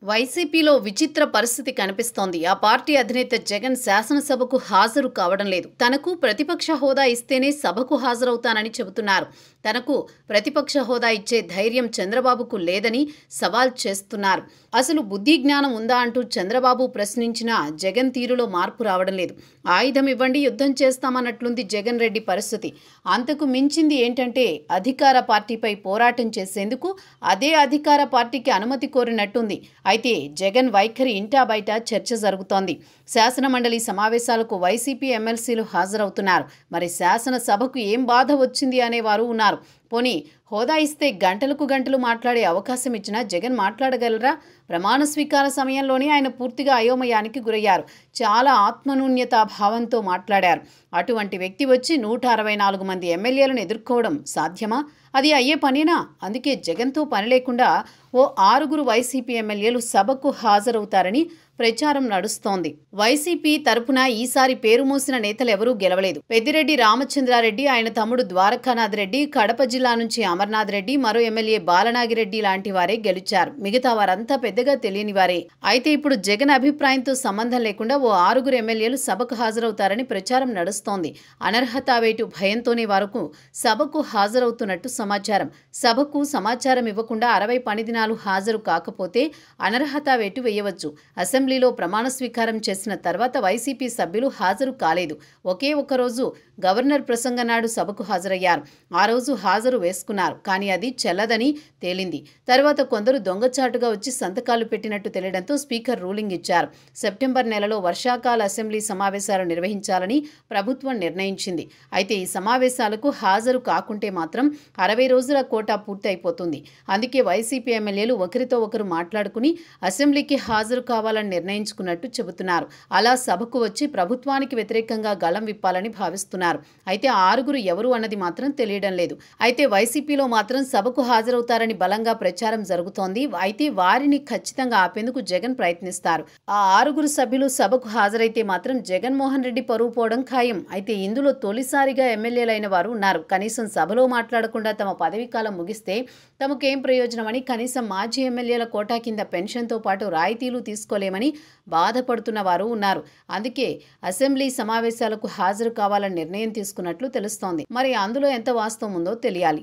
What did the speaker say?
వైసీపీలో విచిత్ర పరిస్థితి కనిపిస్తోంది. ఆ పార్టీ అధినేత జగన్ శాసనసభకు హాజరు కావడం లేదు. తనకు ప్రతిపక్ష హోదా ఇస్తేనే సభకు హాజరవుతానని చెబుతున్నారు. తనకు ప్రతిపక్ష హోదా ఇచ్చే ధైర్యం చంద్రబాబుకు లేదని సవాల్ చేస్తున్నారు. అసలు బుద్ధి జ్ఞానం ఉందా అంటూ చంద్రబాబు ప్రశ్నించిన జగన్ తీరులో మార్పు రావడం లేదు. ఆయుధం ఇవ్వండి, యుద్ధం చేస్తామన్నట్లుంది జగన్ రెడ్డి పరిస్థితి. అంతకు మించింది ఏంటంటే అధికార పార్టీపై పోరాటం చేసేందుకు అదే అధికార పార్టీకి అనుమతి కోరినట్టుంది. అయితే జగన్ వైఖరి ఇంటా బయట చర్చ జరుగుతోంది. శాసనమండలి సమావేశాలకు వైసీపీ ఎమ్మెల్సీలు హాజరవుతున్నారు. మరి శాసనసభకు ఏం బాధ వచ్చింది అనేవారు ఉన్నారు. పోనీ హోదా ఇస్తే గంటలకు గంటలు మాట్లాడే అవకాశం ఇచ్చినా జగన్ మాట్లాడగలరా? ప్రమాణ స్వీకార సమయంలోనే ఆయన పూర్తిగా అయోమయానికి గురయ్యారు. చాలా ఆత్మన్యూన్యతా భావంతో మాట్లాడారు. అటువంటి వ్యక్తి వచ్చి 164 మంది ఎమ్మెల్యేలను ఎదుర్కోవడం సాధ్యమా? అది అయ్యే పనేనా? అందుకే జగన్తో పని లేకుండా ఓ 6 వైసీపీ ఎమ్మెల్యేలు సభకు హాజరవుతారని ప్రచారం నడుస్తోంది. వైసీపీ తరపున ఈసారి పేరు మోసిన నేతలెవరూ గెలవలేదు. పెద్దిరెడ్డి రామచంద్రారెడ్డి, ఆయన తమ్ముడు ద్వారకానాథ్ రెడ్డి, కడప జిల్లా నుంచి అమర్నాథ్ రెడ్డి, మరో ఎమ్మెల్యే బాలనాగిరెడ్డి లాంటి వారే గెలిచారు. మిగతా వారంతా పెద్దగా తెలియని వారే. అయితే ఇప్పుడు జగన్ అభిప్రాయంతో సంబంధం లేకుండా ఓ 6 ఎమ్మెల్యేలు సభకు హాజరవుతారని ప్రచారం నడుస్తోంది. అనర్హత వేటు భయంతోనే వరకు సభకు హాజరవుతున్నట్టు సమాచారం. సభకు సమాచారం ఇవ్వకుండా 60 పని దినాలు హాజరు కాకపోతే అనర్హత వేటు వేయవచ్చు. అసెంబ్లీలో ప్రమాణ స్వీకారం చేసిన తర్వాత వైసీపీ సభ్యులు హాజరు కాలేదు. ఒకే ఒక్క రోజు గవర్నర్ ప్రసంగం నాడు సభకు హాజరయ్యారు. ఆ రోజు హాజరు వేసుకున్నారు. కానీ అది చెల్లదని తేలింది. తర్వాత కొందరు దొంగచాటుగా వచ్చి సంతకాలు పెట్టినట్టు తెలియడంతో స్పీకర్ రూలింగ్ ఇచ్చారు. సెప్టెంబర్ నెలలో వర్షాకాల అసెంబ్లీ సమావేశాలు నిర్వహించాలని ప్రభుత్వం నిర్ణయించింది. అయితే ఈ సమావేశాలకు హాజరు కాకుంటే మాత్రం 60 రోజుల కోటా పూర్తయిపోతుంది. అందుకే వైసీపీ ఎమ్మెల్యేలు ఒకరితో ఒకరు మాట్లాడుకుని అసెంబ్లీకి హాజరు కావాలని నిర్ణయించుకున్నట్టు చెబుతున్నారు. అలా సభకు వచ్చి ప్రభుత్వానికి వ్యతిరేకంగా గళం విప్పాలని భావిస్తున్నారు. అయితే ఆ 6 ఎవరు అన్నది మాత్రం తెలియడం లేదు. అయితే వైసీపీలో మాత్రం సభకు హాజరవుతారని బలంగా ప్రచారం జరుగుతోంది. అయితే వారిని ఖచ్చితంగా ఆపేందుకు జగన్ ప్రయత్నిస్తారు. ఆ 6 సభ్యులు సభకు హాజరైతే మాత్రం జగన్మోహన్ రెడ్డి పరువు పోవడం ఖాయం. అయితే ఇందులో తొలిసారిగా ఎమ్మెల్యేలైన వారు ఉన్నారు. కనీసం సభలో మాట్లాడకుండా తమ పదవీకాలం ముగిస్తే తమకేం ప్రయోజనమని, కనీసం మాజీ ఎమ్మెల్యేల కోటా కింద పెన్షన్తో పాటు రాయితీలు తీసుకోలేమని బాధపడుతున్న వారు ఉన్నారు. అందుకే అసెంబ్లీ సమావేశాలకు హాజరు కావాలని నిర్ణయం తీసుకున్నట్లు తెలుస్తోంది. మరి అందులో ఎంత వాస్తవం ఉందో తెలియాలి.